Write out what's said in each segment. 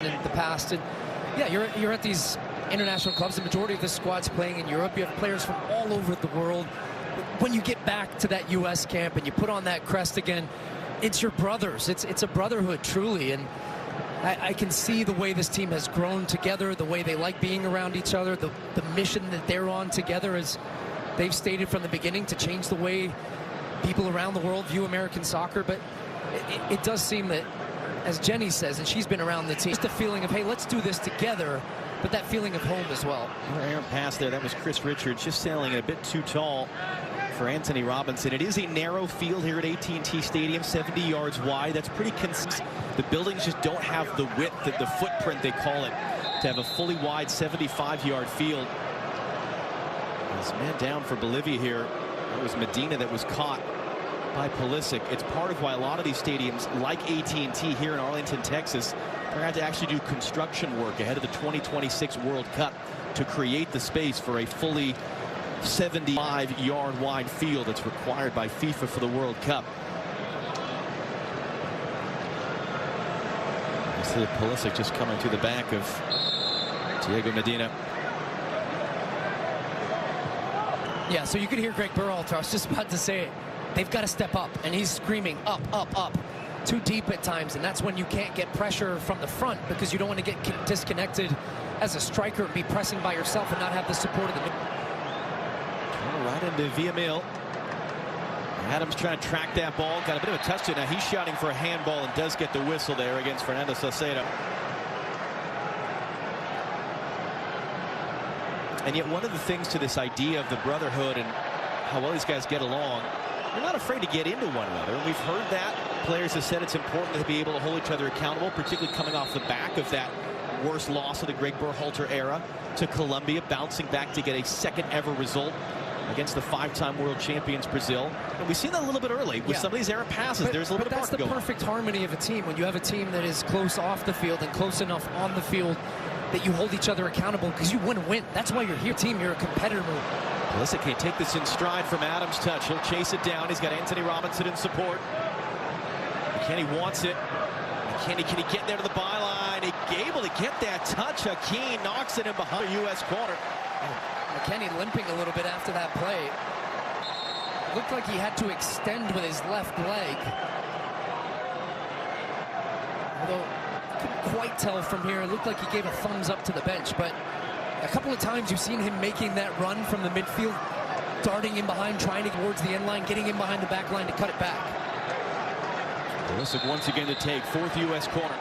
in the past. And yeah, you're at these international clubs. The majority of the squad's playing in Europe. You have players from all over the world. When you get back to that U.S. camp and you put on that crest again, it's your brothers. It's a brotherhood, truly. And I can see the way this team has grown together, the way they like being around each other, the mission that they're on together, as they've stated from the beginning, to change the way people around the world view American soccer. But it does seem that, as Jenny says, and she's been around the team, just a feeling of, hey, let's do this together, but that feeling of home as well. Errant pass there. That was Chris Richards just sailing it a bit too tall for Anthony Robinson. It is a narrow field here at AT&T Stadium, 70 yards wide. That's pretty consistent. The buildings just don't have the width, the footprint they call it, to have a fully wide 75-yard field. This man down for Bolivia here. It was Medina that was caught by Pulisic. It's part of why a lot of these stadiums, like AT&T here in Arlington, Texas, they're going to have to actually do construction work ahead of the 2026 World Cup to create the space for a fully 75-yard wide field that's required by FIFA for the World Cup. You see Pulisic just coming through the back of Diego Medina. Yeah, so you could hear Greg Berhalter. I was just about to say it. They've got to step up, and he's screaming up, up, up. Too deep at times, and that's when you can't get pressure from the front, because you don't want to get disconnected as a striker and be pressing by yourself and not have the support of the middle. Right into Villamil. Adams trying to track that ball. Got a bit of a touch to it. Now he's shouting for a handball and does get the whistle there against Fernando Salcedo. And yet one of the things to this idea of the brotherhood and how well these guys get along, they're not afraid to get into one another. And we've heard that. Players have said it's important to be able to hold each other accountable, particularly coming off the back of that worst loss of the Greg Berhalter era to Colombia, bouncing back to get a second ever result against the five-time world champions Brazil. And we've seen that a little bit early with some of these errant passes. There's a little bit of that's the perfect harmony of a team, when you have a team that is close off the field and close enough on the field that you hold each other accountable, because you want to win. That's why you're here, team. You're a competitor. Pulisic can't take this in stride from Adams' touch. He'll chase it down. He's got Anthony Robinson in support. McKennie wants it. McKennie, can he get there to the byline? He able to get that touch. Hakeem knocks it in behind the U.S. corner. McKennie limping a little bit after that play. It looked like he had to extend with his left leg. Although I couldn't quite tell from here. It looked like he gave a thumbs up to the bench. But a couple of times you've seen him making that run from the midfield, darting in behind, trying to get towards the end line, getting in behind the back line to cut it back. Pulisic once again to take fourth U.S. corner.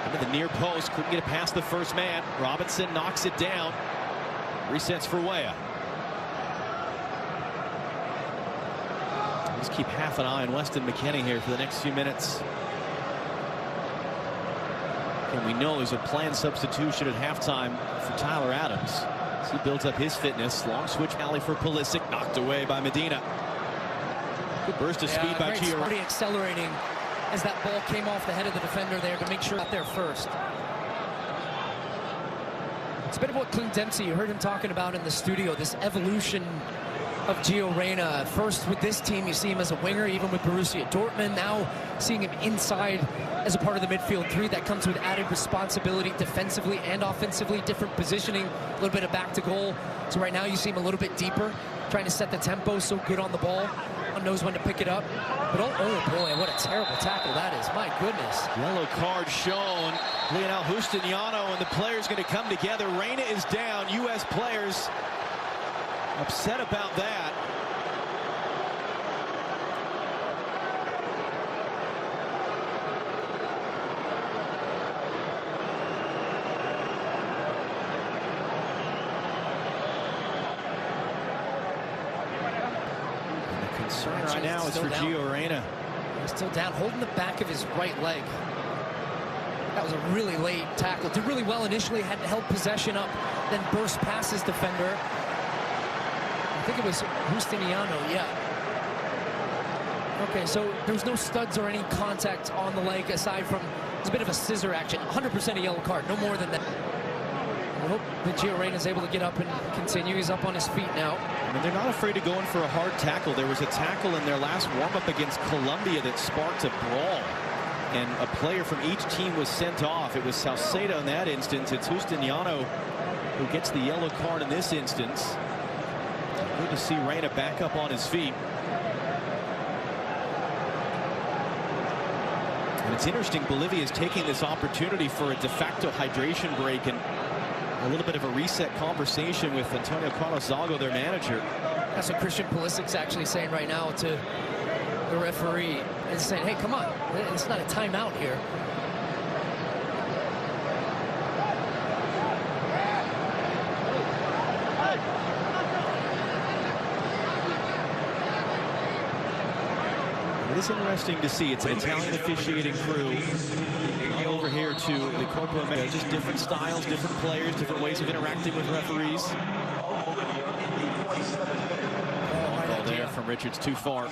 Into the near post, couldn't get it past the first man. Robinson knocks it down. Resets for Weah. Let's keep half an eye on Weston McKennie here for the next few minutes. And we know there's a planned substitution at halftime for Tyler Adams. As he builds up his fitness. Long switch alley for Pulisic, knocked away by Medina. Good burst of speed by Gio. Already accelerating as that ball came off the head of the defender there to make sure out there first. It's a bit of what Clint Dempsey, you heard him talking about in the studio, this evolution of Gio Reyna. First with this team, you see him as a winger, even with Borussia Dortmund. Now seeing him inside as a part of the midfield three. That comes with added responsibility defensively and offensively, different positioning, a little bit of back to goal. So right now you see him a little bit deeper, trying to set the tempo, so good on the ball. Knows when to pick it up. But oh boy, what a terrible tackle that is. My goodness. Yellow card shown. Lionel Justiniano and the players going to come together. Reyna is down. U.S. players upset about that. Concern right now is for Gio Reyna. He's still down, holding the back of his right leg. That was a really late tackle. Did really well initially, had held possession up, then burst past his defender. I think it was Justiniano, yeah. Okay, so there's no studs or any contact on the leg aside from, it's a bit of a scissor action. 100% a yellow card, no more than that. I hope that Gio Reyna is able to get up and continue. He's up on his feet now. And they're not afraid to go in for a hard tackle. There was a tackle in their last warm-up against Colombia that sparked a brawl and a player from each team was sent off. It was Salcedo in that instance. It's Justiniano who gets the yellow card in this instance. Good to see Reyna back up on his feet. And it's interesting, Bolivia is taking this opportunity for a de facto hydration break and a little bit of a reset conversation with Antonio Carlos Zago, their manager. That's what Christian Pulisic's actually saying right now to the referee. He's saying, hey, come on, it's not a timeout here. It is interesting to see. It's an Italian officiating crew over here to the COPA AMÉRICA. Just different styles, different players, different ways of interacting with referees. Ball there from Richards, too far.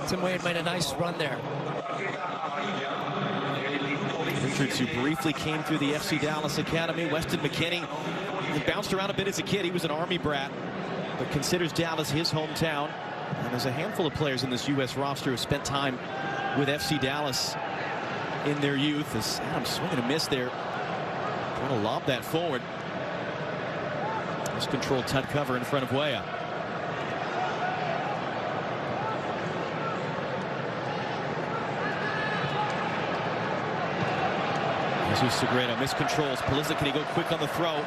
Tim Wade made a nice run there. Richards, who briefly came through the FC Dallas Academy. Weston McKennie, he bounced around a bit as a kid. He was an Army brat, but considers Dallas his hometown. And there's a handful of players in this U.S. roster who spent time with FC Dallas in their youth. As Adams swinging a miss there. Want to lob that forward. Miscontrolled tight cover in front of Weah. Jesus Segredo miscontrols. Pulisic, can he go quick on the throw?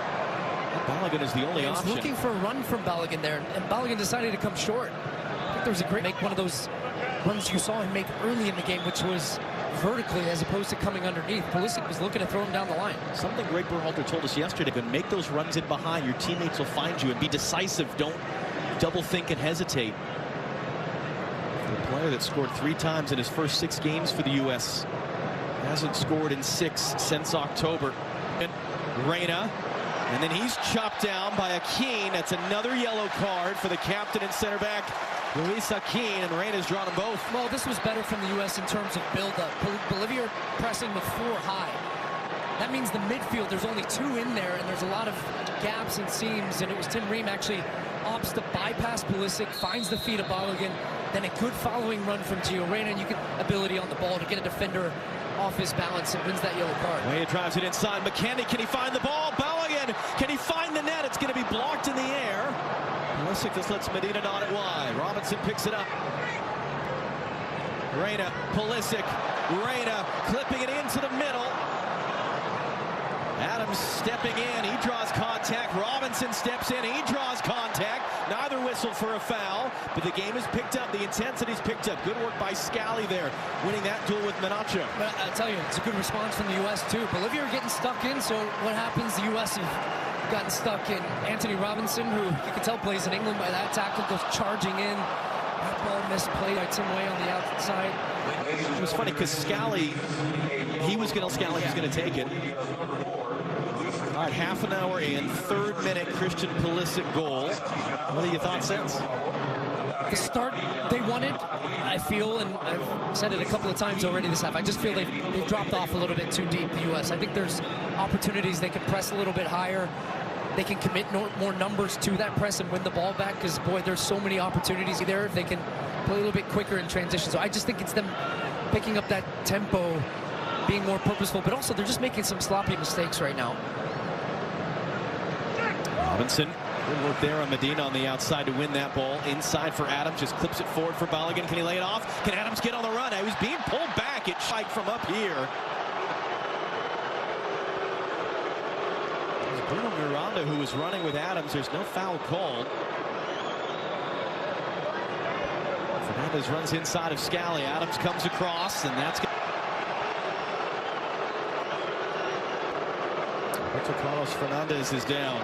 Balogun is the only option. He's looking for a run from Balogun there, and Balogun decided to come short. I think there was a great make, one of those runs you saw him make early in the game, which was vertically as opposed to coming underneath. Pulisic was looking to throw him down the line. Something Greg Berhalter told us yesterday, but make those runs in behind. Your teammates will find you, and be decisive. Don't double think and hesitate. The player that scored 3 times in his first 6 games for the U.S. hasn't scored in 6 since October. And Reyna. And then he's chopped down by Akin. That's another yellow card for the captain and center back, Luis Akin, and Reyna's drawn them both. Well, this was better from the U.S. in terms of build-up. Bolivia pressing with 4 high. That means the midfield, there's only 2 in there, and there's a lot of gaps and seams, and it was Tim Ream actually opts to bypass Pulisic, finds the feet of Balogun, then a good following run from Gio Reyna, and you get ability on the ball to get a defender off his balance and wins that yellow card. Weah drives it inside. McKennie, can he find the ball? Balogun, can he find the net? It's going to be blocked in the air. Pulisic just lets Medina dot it wide. Robinson picks it up. Reyna, Pulisic, Reyna clipping it into the middle. Adams stepping in, he draws contact. Robinson steps in, he draws contact. Neither whistle for a foul, but the game is picked up. The intensity's picked up. Good work by Scally there, winning that duel with Menacho. But I tell you, it's a good response from the U.S. too. Bolivia are getting stuck in, so what happens? The U.S. have gotten stuck in. Anthony Robinson, who you can tell plays in England, by that tackle goes charging in. That ball misplayed by Tim Wade on the outside. It was funny because Scally was going to take it. All right, half an hour in, 3rd minute, Christian Pulisic goal. What are your thoughts since? The start they wanted, I feel, and I've said it a couple of times already this half, I just feel they've dropped off a little bit too deep, the U.S. I think there's opportunities they can press a little bit higher. They can commit more numbers to that press and win the ball back, because, boy, there's so many opportunities there if they can play a little bit quicker in transition. So I just think it's them picking up that tempo, being more purposeful, but also they're just making some sloppy mistakes right now. Robinson, good work there on Medina on the outside to win that ball. Inside for Adams, just clips it forward for Balogun. Can he lay it off? Can Adams get on the run? He was being pulled back. It's shite from up here. It was Bruno Miranda who was running with Adams. There's no foul called. Fernandez runs inside of Scally. Adams comes across, and that's Carlos Fernandez is down.